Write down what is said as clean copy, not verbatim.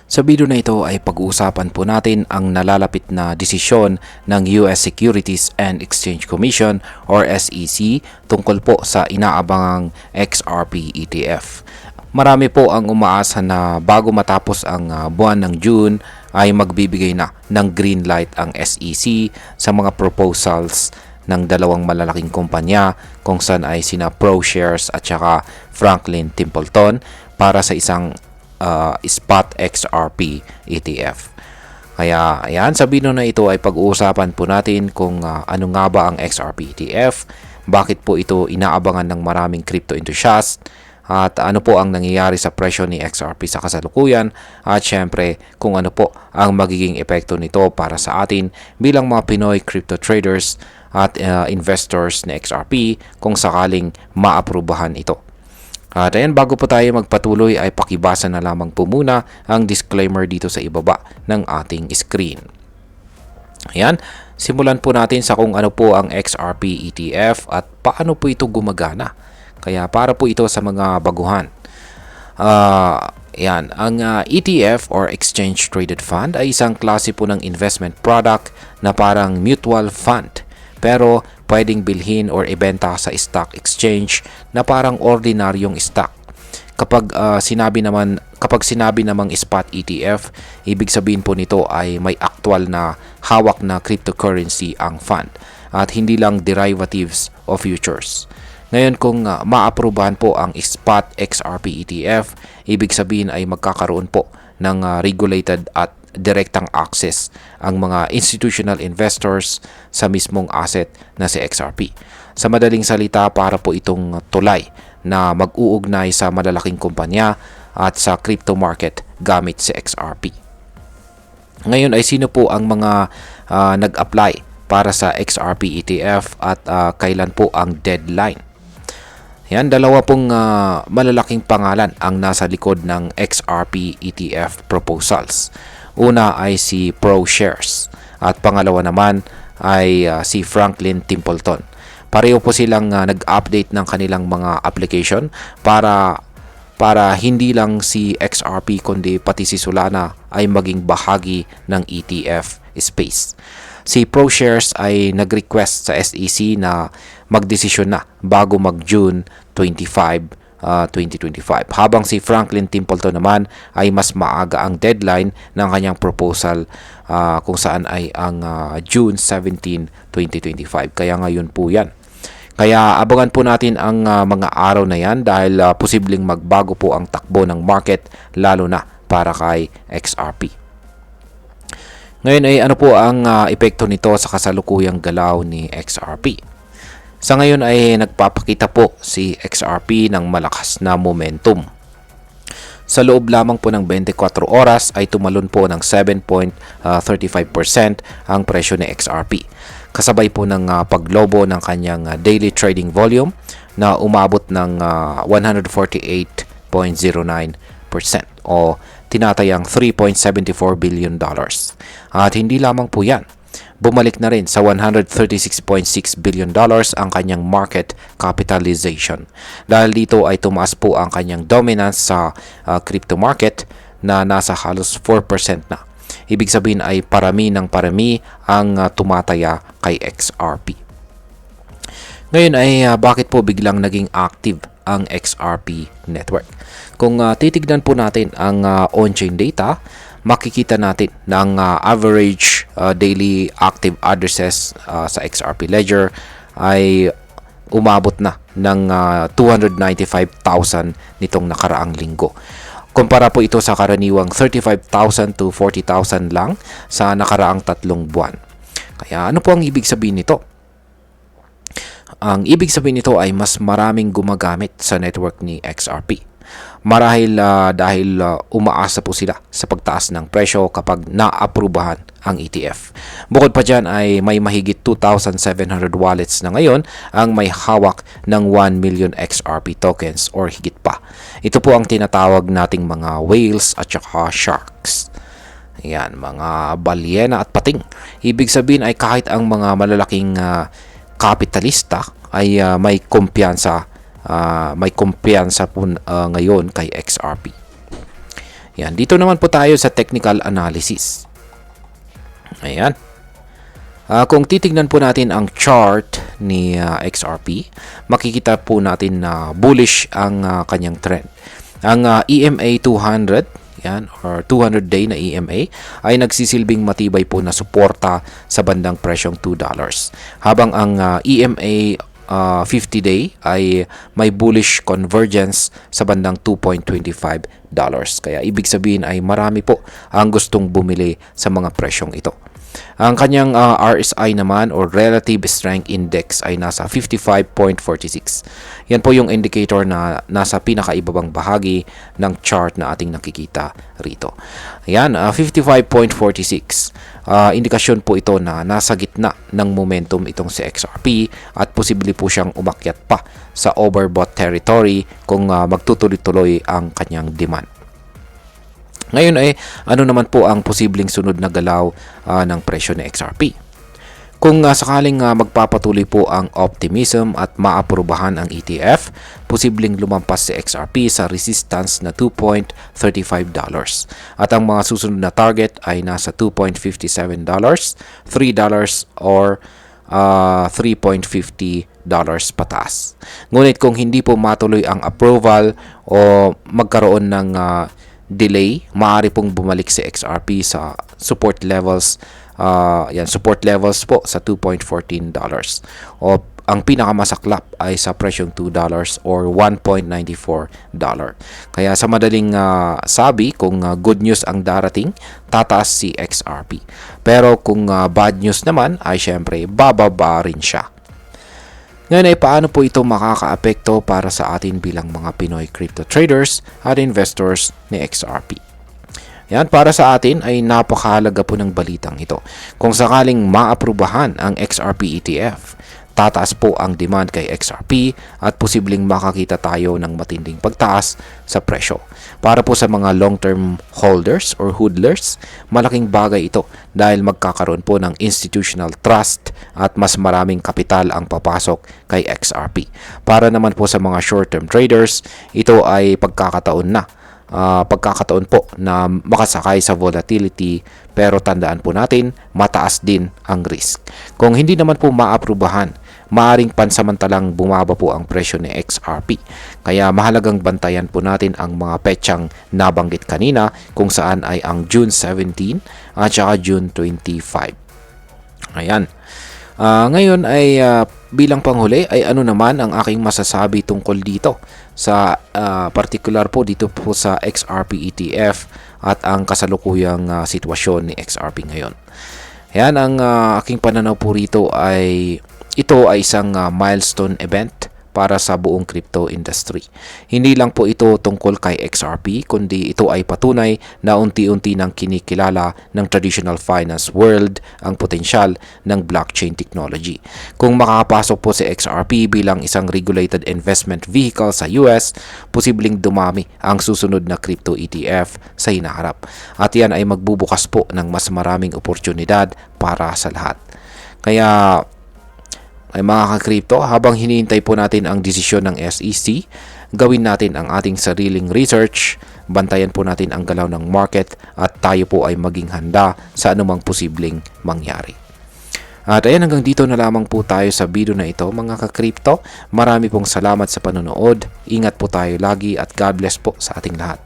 Sa video na ito ay pag-uusapan po natin ang nalalapit na desisyon ng US Securities and Exchange Commission or SEC tungkol po sa inaabangang XRP ETF. Marami po ang umaasa na bago matapos ang buwan ng June ay magbibigay na ng green light ang SEC sa mga proposals ng dalawang malalaking kumpanya kung saan ay sina ProShares at saka Franklin Templeton para sa isang spot XRP ETF. Kaya ayan, sa video na ito ay pag-uusapan po natin kung ano nga ba ang XRP ETF, bakit po ito inaabangan ng maraming crypto enthusiasts, at ano po ang nangyayari sa presyo ni XRP sa kasalukuyan, at syempre kung ano po ang magiging epekto nito para sa atin bilang mga Pinoy crypto traders at investors ni XRP kung sakaling maaprubahan ito. At ayan, bago po tayo magpatuloy ay pakibasa na lamang po muna ang disclaimer dito sa ibaba ng ating screen. Ayan, simulan po natin sa kung ano po ang XRP ETF at paano po ito gumagana. Kaya para po ito sa mga baguhan. Ayan, ang ETF or Exchange Traded Fund ay isang klase po ng investment product na parang mutual fund. Pero pwedeng bilhin or ibenta sa stock exchange na parang ordinaryong stock. Kapag sinabi namang spot ETF, ibig sabihin po nito ay may actual na hawak na cryptocurrency ang fund at hindi lang derivatives o futures. Ngayon, kung maaprubahan po ang spot XRP ETF, ibig sabihin ay magkakaroon po ng regulated at direktang access ang mga institutional investors sa mismong asset na si XRP. Sa madaling salita, para po itong tulay na mag-uugnay sa malalaking kumpanya at sa crypto market gamit si XRP. Ngayon ay sino po ang mga nag-apply para sa XRP ETF at kailan po ang deadline? Yan, dalawa pong malalaking pangalan ang nasa likod ng XRP ETF proposals. Una ay si ProShares at pangalawa naman ay si Franklin Templeton. Pareho po silang nag-update ng kanilang mga application para hindi lang si XRP kundi pati si Solana ay maging bahagi ng ETF space. Si ProShares ay nag-request sa SEC na magdesisyon na bago mag-June 25, 2025. Habang si Franklin Templeton naman ay mas maaga ang deadline ng kanyang proposal kung saan ay ang June 17, 2025. Kaya ngayon po yan. Kaya abangan po natin ang mga araw na yan dahil posibleng magbago po ang takbo ng market lalo na para kay XRP. Ngayon ay ano po ang epekto nito sa kasalukuyang galaw ni XRP? Sa ngayon ay nagpapakita po si XRP ng malakas na momentum. Sa loob lamang po ng 24 oras ay tumalon po ng 7.35% ang presyo ni XRP. Kasabay po ng paglobo ng kanyang daily trading volume na umabot ng 148.09% o tinatayang $3.74 billion. At hindi lamang po yan. Bumalik na rin sa $136.6 billion ang kanyang market capitalization. Dahil dito ay tumaas po ang kanyang dominance sa crypto market na nasa halos 4% na. Ibig sabihin ay parami ng parami ang tumataya kay XRP. Ngayon ay bakit po biglang naging active ang XRP network? Kung titignan po natin ang on-chain data, makikita natin ng average daily active addresses sa XRP Ledger ay umabot na ng 295,000 nitong nakaraang linggo. Kumpara po ito sa karaniwang 35,000 to 40,000 lang sa nakaraang 3 buwan. Kaya ano po ang ibig sabihin nito? Ang ibig sabihin nito ay mas maraming gumagamit sa network ni XRP. Marahil dahil umaasa po sila sa pagtaas ng presyo kapag naaprubahan ang ETF. Bukod pa dyan ay may mahigit 2,700 wallets na ngayon ang may hawak ng 1 million XRP tokens or higit pa. Ito po ang tinatawag nating mga whales at saka sharks. Ayan, mga balyena at pating. Ibig sabihin ay kahit ang mga malalaking kapitalista ay may kumpiyansa po ngayon kay XRP. Yan, dito naman po tayo sa technical analysis. Ayan. Kung titignan po natin ang chart ni XRP, makikita po natin na bullish ang kanyang trend. Ang EMA 200, yan, or 200-day na EMA, ay nagsisilbing matibay po na suporta sa bandang presyong $2. Habang ang EMA 50-day ay may bullish convergence sa bandang $2.25. Kaya ibig sabihin ay marami po ang gustong bumili sa mga presyong ito. Ang kanyang RSI naman or Relative Strength Index ay nasa 55.46. Yan po yung indicator na nasa pinakaibabang bahagi ng chart na ating nakikita rito. Ayan, 55.46. Indikasyon po ito na nasa gitna ng momentum itong si XRP at posible po siyang umakyat pa sa overbought territory kung magtutuloy-tuloy ang kanyang demand. Ngayon ay ano naman po ang posibleng sunod na galaw ng presyo ni XRP? Kung sakaling magpapatuloy po ang optimism at maaprubahan ang ETF, posibleng lumampas si XRP sa resistance na $2.35. At ang mga susunod na target ay nasa $2.57, $3 or $3.50 pataas. Ngunit kung hindi po matuloy ang approval o magkaroon ng delay, maaari pong bumalik si XRP sa support levels. Support levels po sa $2.14 o ang pinakamasaklap ay sa presyong $2 or $1.94. Kaya sa madaling sabi, kung good news ang darating, tataas si XRP. Pero kung bad news naman ay syempre bababa rin siya. Ngayon ay paano po ito makakaapekto para sa atin bilang mga Pinoy crypto traders at investors ni XRP? Yan, para sa atin ay napakahalaga po ng balitang ito. Kung sakaling maaprubahan ang XRP ETF, tataas po ang demand kay XRP at posibleng makakita tayo ng matinding pagtaas sa presyo. Para po sa mga long-term holders or hodlers, malaking bagay ito dahil magkakaroon po ng institutional trust at mas maraming kapital ang papasok kay XRP. Para naman po sa mga short-term traders, ito ay pagkakataon po na makasakay sa volatility, pero tandaan po natin, mataas din ang risk. Kung hindi naman po maaprubahan, maaring pansamantalang bumaba po ang presyo ni XRP. Kaya mahalagang bantayan po natin ang mga petsang nabanggit kanina kung saan ay ang June 17 at saka June 25. Ayan. Ngayon ay bilang panghuli ay ano naman ang aking masasabi tungkol dito sa particular po dito po sa XRP ETF at ang kasalukuyang sitwasyon ni XRP ngayon. Ayan, ang aking pananaw po rito ay ito ay isang milestone event para sa buong crypto industry. Hindi lang po ito tungkol kay XRP, kundi ito ay patunay na unti-unti nang kinikilala ng traditional finance world ang potensyal ng blockchain technology. Kung makakapasok po si XRP bilang isang regulated investment vehicle sa US, posibleng dumami ang susunod na crypto ETF sa hinaharap. At yan ay magbubukas po ng mas maraming oportunidad para sa lahat. Kaya ay mga ka-crypto, habang hinihintay po natin ang desisyon ng SEC, gawin natin ang ating sariling research, bantayan po natin ang galaw ng market at tayo po ay maging handa sa anumang posibleng mangyari. At ayan, hanggang dito na lamang po tayo sa video na ito mga ka-crypto. Marami pong salamat sa panonood. Ingat po tayo lagi at God bless po sa ating lahat.